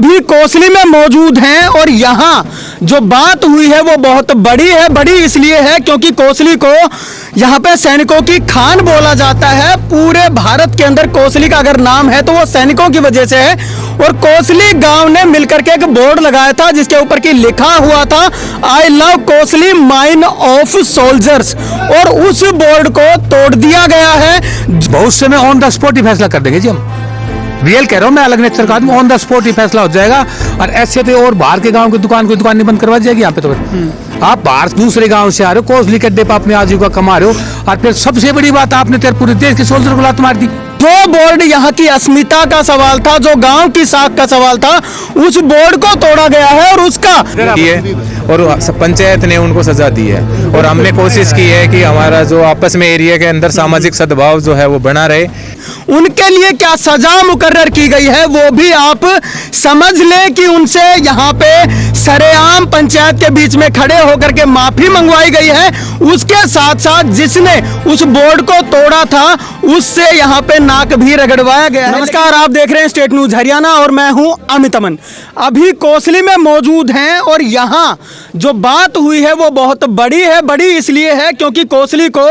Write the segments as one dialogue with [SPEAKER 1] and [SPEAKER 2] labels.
[SPEAKER 1] अभी कोसली में मौजूद हैं और यहाँ जो बात हुई है वो बहुत बड़ी है। बड़ी इसलिए है क्योंकि कोसली को यहाँ पे सैनिकों की खान बोला जाता है। पूरे भारत के अंदर कोसली का अगर नाम है तो वो सैनिकों की वजह से है। और कोसली गांव ने मिलकर के एक बोर्ड लगाया था जिसके ऊपर की लिखा हुआ था I love Kosli mine of soldiers, और उस बोर्ड को तोड़ दिया गया है।
[SPEAKER 2] बहुत से में ऑन द स्पॉट ही फैसला कर देंगे जी हम, रियल कह रहा हूँ मैं, अलग नेचर का आदमी, ऑन द स्पॉट ही फैसला हो जाएगा। और ऐसे तो और बाहर के गांव की दुकान कोई दुकान नहीं बंद करवा जाएगी यहाँ पे। तो आप बाहर दूसरे गांव से आ रहे हो, कोसली के अड्डे पर अपने आजीविका कमा रहे हो, और फिर सबसे बड़ी बात आपने तेरे पूरे देश के सोल्जर को लात मार दी।
[SPEAKER 1] जो बोर्ड यहाँ की अस्मिता का सवाल था, जो गांव की साख का सवाल था, उस बोर्ड को तोड़ा गया है और उसका
[SPEAKER 3] और पंचायत ने उनको सजा दी है। और हमने कोशिश की है कि हमारा जो आपस में एरिया के अंदर सामाजिक सद्भाव जो है वो बना रहे।
[SPEAKER 1] उनके लिए क्या सजा मुकर्रर की गई है वो भी आप समझ लें कि उनसे यहाँ पे सरेआम पंचायत के बीच में खड़े होकर के माफी मंगवाई गई है। उसके साथ साथ जिसने उस बोर्ड को तोड़ा था उससे यहाँ पे नाक भी रगड़वाया गया है। नमस्कार, आप देख रहे हैं स्टेट न्यूज हरियाणा और मैं हूँ अमित अमन। अभी कोसली में मौजूद हैं और यहाँ जो बात हुई है वो बहुत बड़ी है। बड़ी इसलिए है क्योंकि कोसली को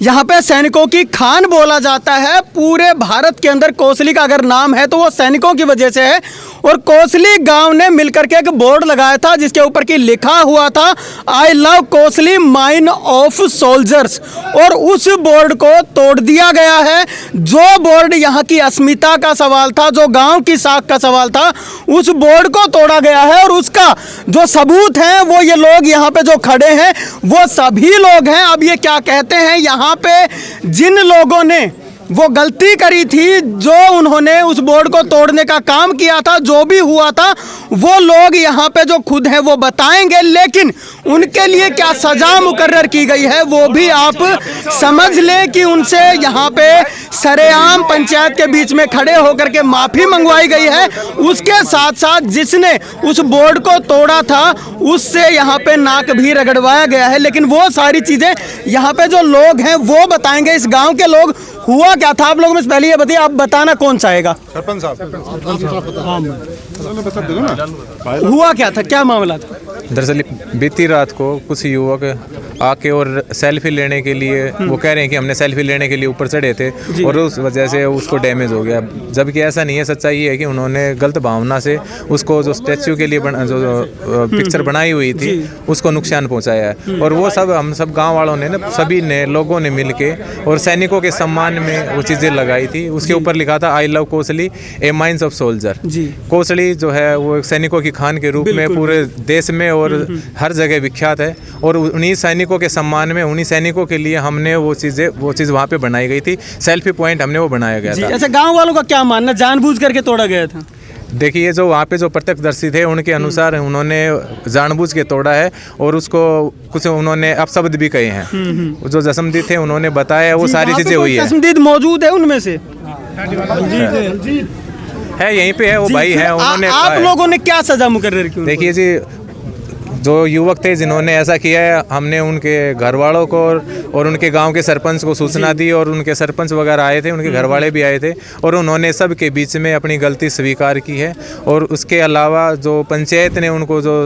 [SPEAKER 1] यहाँ पे सैनिकों की खान बोला जाता है। पूरे भारत के अंदर कोसली का अगर नाम है तो वो सैनिकों की वजह से है। और कोसली गांव ने मिलकर के एक बोर्ड लगाया था जिसके ऊपर की लिखा हुआ था I love Kosli mine of soldiers, और उस बोर्ड को तोड़ दिया गया है। जो बोर्ड यहाँ की अस्मिता का सवाल था, जो गांव की साख का सवाल था, उस बोर्ड को तोड़ा गया है। और उसका जो सबूत है वो ये लोग यहाँ पे जो खड़े हैं वो सभी लोग हैं। अब ये क्या कहते हैं, यहाँ पे जिन लोगों ने वो गलती करी थी, जो उन्होंने उस बोर्ड को तोड़ने का काम किया था, जो भी हुआ था, वो लोग यहाँ पे जो खुद हैं वो बताएंगे। लेकिन उनके लिए क्या सजा मुकर्रर की गई है वो भी आप समझ लें कि उनसे यहाँ पे सरेआम पंचायत के बीच में खड़े होकर के माफी मंगवाई गई है। उसके साथ साथ जिसने उस बोर्ड को तोड़ा था उससे यहाँ पे नाक भी रगड़वाया गया है। लेकिन वो सारी चीजें यहाँ पे जो लोग हैं वो बताएंगे, इस गाँव के लोग। हुआ क्या था आप लोगों में, पहले ये बताइए, आप बताना कौन चाहेगा?
[SPEAKER 4] सरपंच साहब
[SPEAKER 1] हुआ क्या था, क्या मामला था?
[SPEAKER 3] दरअसल बीती रात को कुछ युवक आके और सेल्फी लेने के लिए, वो कह रहे हैं कि हमने सेल्फी लेने के लिए ऊपर चढ़े थे और उस वजह से उसको डैमेज हो गया। जबकि ऐसा नहीं है, सच्चाई ये है कि उन्होंने गलत भावना से उसको जो स्टैच्यू के लिए जो पिक्चर बनाई हुई थी उसको नुकसान पहुंचाया है। और वो सब हम सब गांव वालों ने ना, सभी ने लोगों ने मिल के और सैनिकों के सम्मान में वो चीज़ें लगाई थी। उसके ऊपर लिखा था I love Kosli A mines of soldier. Kosli जो है वो सैनिकों की खान के रूप में पूरे देश में और हर जगह विख्यात है। और उन्हीं सैनिकों के सम्मान में, उन्हीं सैनिकों के लिए हमने वो चीज़ वहाँ पे बनाई गई थी। सेल्फी पॉइंट हमने वो बनाया गया था।
[SPEAKER 1] ऐसे गांव वालों का क्या मानना, जानबूझ करके तोड़ा गया था?
[SPEAKER 3] देखिए, जो वहाँ पे जो प्रत्यक्षदर्शी थे उनके अनुसार उन्होंने जानबूझ के तोड़ा है और उसको कुछ उन्होंने अपशब्द भी कहे हैं। जो जसमदीद थे उन्होंने बताया वो सारी चीज़ें हुई है।
[SPEAKER 1] जसमदीद मौजूद है उनमें से
[SPEAKER 3] है, यहीं पे है वो भाई है। उन्होंने
[SPEAKER 1] आप लोगों ने क्या सजा मुकर्रर की?
[SPEAKER 3] देखिए जी, जो युवक थे जिन्होंने ऐसा किया है, हमने उनके घर वालों को और उनके गांव के सरपंच को सूचना दी और उनके सरपंच वगैरह आए थे, उनके घर वाले भी आए थे और उन्होंने सब के बीच में अपनी गलती स्वीकार की है। और उसके अलावा जो पंचायत ने उनको जो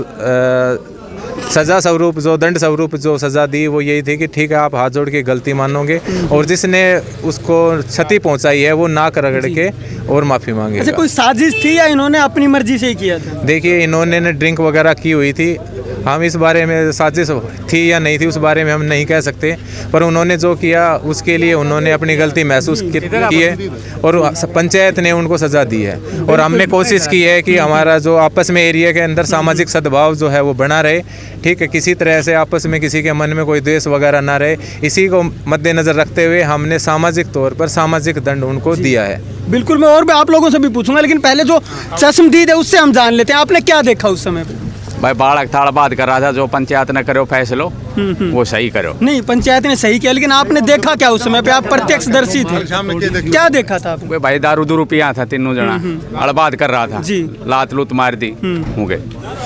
[SPEAKER 3] सजा स्वरूप, जो दंड स्वरूप जो सज़ा दी वो यही थी कि ठीक है, आप हाथ जोड़ के गलती मानोगे और जिसने उसको क्षति पहुंचाई है वो नाक रगड़ के और माफ़ी मांगे।
[SPEAKER 1] ऐसे कोई साजिश थी या इन्होंने अपनी मर्जी से ही किया था?
[SPEAKER 3] देखिए, इन्होंने ड्रिंक वगैरह की हुई थी। हम इस बारे में साजिश थी या नहीं थी उस बारे में हम नहीं कह सकते, पर उन्होंने जो किया उसके लिए उन्होंने अपनी गलती महसूस की है और पंचायत ने उनको सज़ा दी है। और हमने कोशिश की है कि हमारा जो आपस में एरिया के अंदर सामाजिक सद्भाव जो है वो बना रहे। ठीक है, किसी तरह से आपस में किसी के मन में कोई द्वेष वगैरह ना रहे, इसी को मद्देनज़र रखते हुए हमने सामाजिक तौर पर सामाजिक दंड उनको दिया है।
[SPEAKER 1] बिल्कुल, मैं और भी आप लोगों से भी पूछूंगा, लेकिन पहले जो चश्मदीद है उससे हम जान लेते हैं। आपने क्या देखा उस समय पे?
[SPEAKER 5] भाई बालक थाड़ बात कर रहा था, जो पंचायत ने करो फैसलो वो सही करो।
[SPEAKER 1] नहीं, पंचायत ने सही किया, लेकिन आपने देखा क्या उस समय पे? आप प्रत्यक्षदर्शी थे, क्या देखा था आपने?
[SPEAKER 5] भाई दारू दूरू पिया था, तीनों जना अड़बाद कर रहा था जी, लात लूत मार दी हो गए,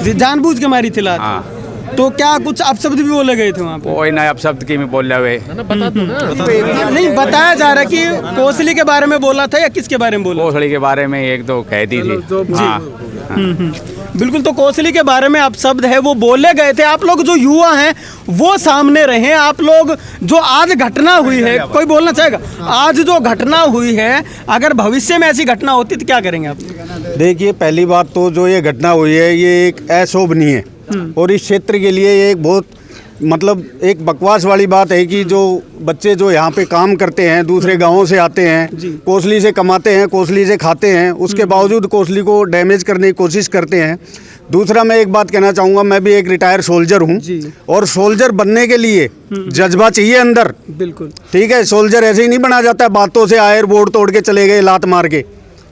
[SPEAKER 1] जानबूझ के मारी थी लात।
[SPEAKER 5] हाँ।
[SPEAKER 1] तो क्या कुछ अपशब्द भी बोले गए थे वहाँ पे?
[SPEAKER 5] कोई नया अपशब्द की में बोल रहे
[SPEAKER 1] नहीं, बताया जा रहा है कि कोसली के बारे में बोला था या किसके बारे में बोला?
[SPEAKER 5] कोसली के बारे में एक दो कह दी थी। हाँ।
[SPEAKER 1] बिल्कुल। तो कोसली के बारे में आप शब्द है वो बोले गए थे, आप लोग जो युवा हैं वो सामने रहे, आप लोग जो आज घटना हुई है, कोई बोलना चाहेगा? आज जो घटना हुई है, अगर भविष्य में ऐसी घटना होती तो क्या करेंगे आप?
[SPEAKER 4] देखिए, पहली बात तो जो ये घटना हुई है ये एक अशोभनीय है और इस क्षेत्र के लिए ये एक बहुत मतलब एक बकवास वाली बात है कि जो बच्चे जो यहाँ पे काम करते हैं दूसरे गांवों से आते हैं, कोसली से कमाते हैं, कोसली से खाते हैं, उसके बावजूद कोसली को डैमेज करने की कोशिश करते हैं। दूसरा मैं एक बात कहना चाहूँगा, मैं भी एक रिटायर सोल्जर हूँ और सोल्जर बनने के लिए जज्बा चाहिए अंदर।
[SPEAKER 1] बिल्कुल
[SPEAKER 4] ठीक है, सोल्जर ऐसे ही नहीं बना जाता बातों से, आए बोर्ड तोड़ के चले गए लात मार के।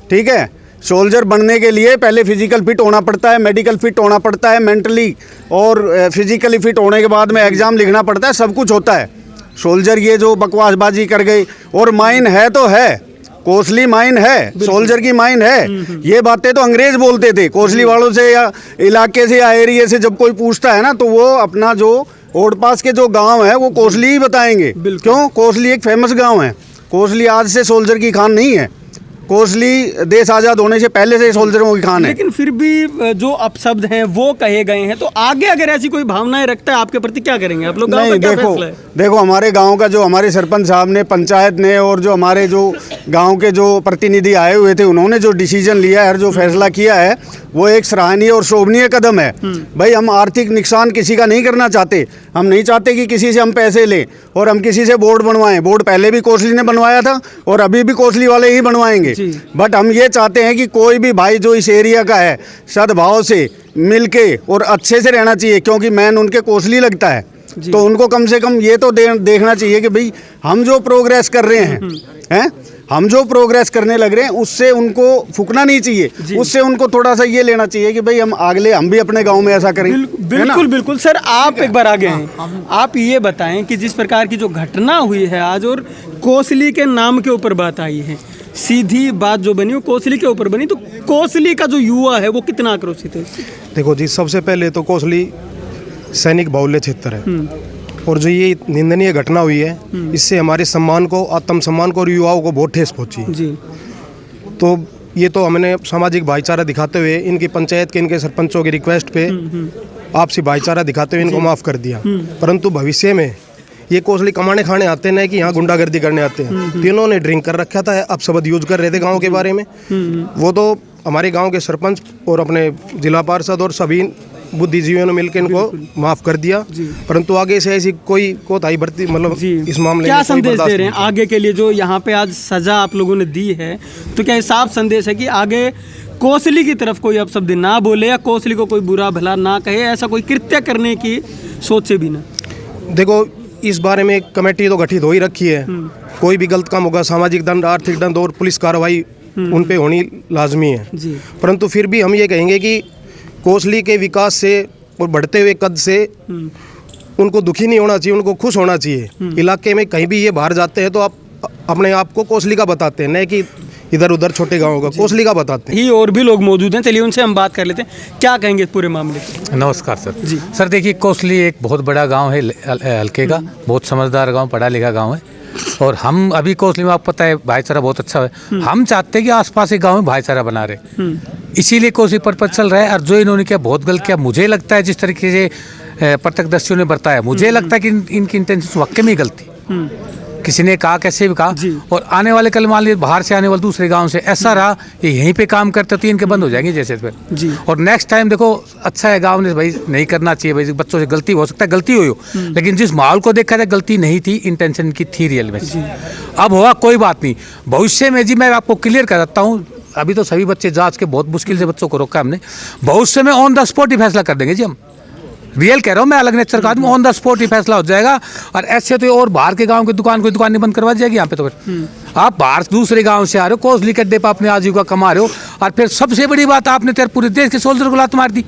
[SPEAKER 4] ठीक है, सोल्जर बनने के लिए पहले फिजिकल फिट होना पड़ता है, मेडिकल फिट होना पड़ता है, मेंटली और फिजिकली फिट होने के बाद में एग्ज़ाम लिखना पड़ता है, सब कुछ होता है। सोल्जर ये जो बकवासबाजी कर गई, और माइन है तो है, कोसली माइन है, सोल्जर की माइन है। ये बातें तो अंग्रेज बोलते थे। कोसली वालों से या इलाके से या एरिया से जब कोई पूछता है ना, तो वो अपना जो ओड पास के जो गांव है वो कोसली ही बताएंगे। क्यों? कोसली एक फेमस गांव है। कोसली आज से सोल्जर की खान नहीं है, कोसली देश आज़ाद होने से पहले से सोल्जरों की खान है।
[SPEAKER 1] लेकिन फिर भी जो अपशब्द हैं वो कहे गए हैं, तो आगे अगर ऐसी कोई भावनाएं रखता है आपके प्रति, क्या करेंगे आप लोग? गांव का क्या फैसला है?
[SPEAKER 4] देखो हमारे गांव का जो हमारे सरपंच साहब ने, पंचायत ने और जो हमारे जो गांव के जो प्रतिनिधि आए हुए थे, उन्होंने जो डिसीजन लिया है और जो फैसला किया है वो एक सराहनीय और शोभनीय कदम है। भाई, हम आर्थिक नुकसान किसी का नहीं करना चाहते, हम नहीं चाहते कि किसी से हम पैसे लें और हम किसी से बोर्ड बनवाएं। बोर्ड पहले भी कोसली ने बनवाया था और अभी भी कोसली वाले ही बनवाएंगे। बट हम ये चाहते हैं कि कोई भी भाई जो इस एरिया का है सद्भाव से मिलके और अच्छे से रहना चाहिए, क्योंकि मैन उनके कोसली लगता है। तो उनको कम से कम ये तो देखना चाहिए कि भाई हम जो प्रोग्रेस कर रहे हैं हम जो प्रोग्रेस करने लग रहे हैं उससे उनको फूकना नहीं चाहिए, उससे उनको थोड़ा सा ये लेना चाहिए कि भाई हम भी अपने गांव में ऐसा करें।
[SPEAKER 1] बिल्कुल बिल्कुल। सर, आप एक बार आगे हैं, आप ये बताएं कि जिस प्रकार की जो घटना हुई है आज और कोसली के नाम के ऊपर बात आई है, सीधी बात जो बनी वो कोसली के ऊपर बनी, तो कोसली का जो युवा है वो कितना आक्रोशित है?
[SPEAKER 6] देखो जी, सबसे पहले तो कोसली सैनिक बाहुल्य क्षेत्र है और जो ये निंदनीय घटना हुई है इससे हमारे सम्मान को, आत्मसम्मान को और युवाओं को बहुत ठेस पहुंची है जी। तो ये तो हमने सामाजिक भाईचारा दिखाते हुए इनकी पंचायत के, इनके सरपंचों की रिक्वेस्ट पे आपसी भाईचारा दिखाते हुए इनको माफ़ कर दिया। परंतु भविष्य में ये कोसली कमाने खाने आते हैं, कि यहाँ गुंडागर्दी करने आते हैं। तो इन्होंने ड्रिंक कर रखा था, अब शब्द यूज कर रहे थे गाँव के बारे में। वो तो हमारे गाँव के सरपंच और अपने जिला पार्षद और सभी बुद्धिजीवियों ने मिलकर इनको माफ कर दिया, परंतु आगे से ऐसी कोई कोताही बरती मतलब इस मामले
[SPEAKER 1] क्या संदेश दे रहे हैं आगे के लिए? जो यहाँ पे आज सजा आप लोगों ने दी है, तो क्या साफ संदेश है कि आगे कोसली की तरफ कोई अपशब्द ना बोले या कोसली को कोई बुरा भला ना कहे, ऐसा कोई कृत्य करने की सोचे भी ना?
[SPEAKER 6] देखो, इस बारे में एक कमेटी तो गठित हो ही रखी है। कोई भी गलत काम होगा, सामाजिक दंड, आर्थिक दंड और पुलिस कार्रवाई उन पे होनी लाजमी है। परंतु फिर भी हम ये कहेंगे कि कोसली के विकास से और बढ़ते हुए कद से उनको दुखी नहीं होना चाहिए, उनको खुश होना चाहिए। इलाके में कहीं भी ये बाहर जाते हैं तो आप अपने आप को कोसली का बताते हैं, नहीं कि इधर उधर छोटे गाँव का, कोसली का बताते हैं।
[SPEAKER 1] ही और भी लोग मौजूद हैं, चलिए उनसे हम बात कर लेते हैं, क्या कहेंगे पूरे मामले?
[SPEAKER 2] नमस्कार सर जी। सर देखिए, कोसली एक बहुत बड़ा गांव है हल्के का, बहुत समझदार गांव, पढ़ा लिखा गांव है और हम अभी कोसली में आपको पता है भाईचारा बहुत अच्छा है। हम चाहते हैं कि आसपास के गांव में भाईचारा बना रहे, इसीलिए कोसली पर चल रहा है। और जो इन्होंने किया बहुत गलत किया, मुझे लगता है जिस तरीके से प्रत्यक्षदर्शियों ने बताया, मुझे लगता है कि इनकी इंटेंशन वाकई में गलती। किसी ने कहा, कैसे भी कहा, और आने वाले कल मान लीजिए बाहर से आने वाले दूसरे गांव से ऐसा रहा ये यहीं पे काम करते तो इनके बंद हो जाएंगे जैसे फिर। और नेक्स्ट टाइम देखो, अच्छा है गांव ने भाई नहीं करना चाहिए, भाई बच्चों से गलती हो सकता है, गलती हुई हो, लेकिन जिस माहौल को देखा जाए गलती नहीं थी, इंटेंशन की थी रियल में। अब हुआ कोई बात नहीं, भविष्य में जी मैं आपको क्लियर कर सकता हूँ, अभी तो सभी बच्चे जांच के बहुत मुश्किल से बच्चों को रोका हमने, भविष्य में ऑन द स्पॉट ही फैसला कर देंगे जी हम। रियल कह रहा हूँ मैं, अलग नेचर का आदमी, ऑन द स्पॉट ही फैसला हो जाएगा। और ऐसे तो और बाहर के गांव की दुकान, कोई दुकान नहीं बंद करवा जाएगी यहाँ पे। तो फिर आप बाहर दूसरे गांव से आ रहे हो, कोसली के अड्डे पर अपने आजीविका कमा रहे हो, और फिर सबसे बड़ी बात आपने तेरे पूरे देश के सोल्जर को लात मार दी।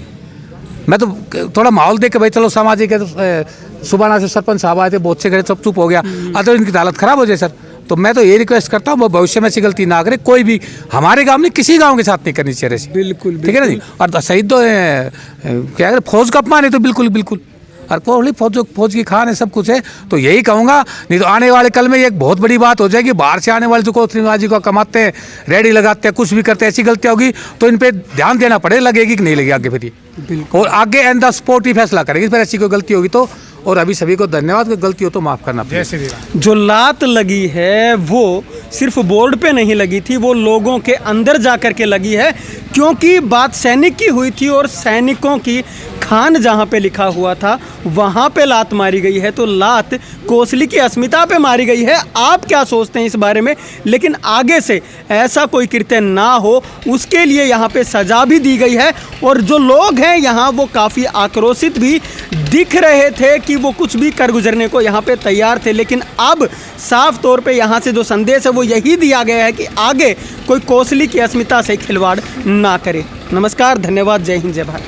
[SPEAKER 2] मैं तो थोड़ा माहौल देख के भाई चलो सामाजिक है, सुबाना से सरपंच साहब आए थे, बहुत से घरे सब चुप हो गया, अगर इनकी हालत खराब हो जाए सर, तो मैं तो ये रिक्वेस्ट करता हूँ भविष्य में ऐसी गलती ना करे कोई भी, हमारे गांव में किसी गांव के साथ नहीं करनी चाहिए।
[SPEAKER 1] बिल्कुल,
[SPEAKER 2] ठीक है ना जी। और शहीद तो क्या फौज का अपमान है, तो बिल्कुल बिल्कुल और कोहली फौज की खान है, सब कुछ है। तो यही कहूँगा, नहीं तो आने वाले कल में ये एक बहुत बड़ी बात हो जाएगी। बाहर से आने वाले जो कोसलीबाजी को कमाते हैं, रेडी लगाते हैं, कुछ भी करते हैं, ऐसी गलतियाँ होगी तो इन पे ध्यान देना पड़ेगा, लगेगी कि नहीं लगेगी आगे फिर ये। और आगे एंड द स्पोर्ट ही फैसला करेगी फिर ऐसी कोई गलती होगी तो। और अभी सभी को धन्यवाद, कोई गलती हो तो माफ़ करना। जैसे
[SPEAKER 1] जो लात लगी है वो सिर्फ बोर्ड पे नहीं लगी थी, वो लोगों के अंदर जा कर के लगी है, क्योंकि बात सैनिक की हुई थी और सैनिकों की खान जहाँ पे लिखा हुआ था वहाँ पे लात मारी गई है। तो लात कोसली की अस्मिता पे मारी गई है। आप क्या सोचते हैं इस बारे में? लेकिन आगे से ऐसा कोई कृत्य ना हो उसके लिए यहाँ पे सजा भी दी गई है। और जो लोग हैं यहाँ वो काफ़ी आक्रोशित भी दिख रहे थे कि वो कुछ भी कर गुजरने को यहाँ पे तैयार थे। लेकिन अब साफ तौर पे यहाँ से जो संदेश है वो यही दिया गया है कि आगे कोई कोसली की अस्मिता से खिलवाड़ ना करे। नमस्कार, धन्यवाद, जय हिंद, जय भारत।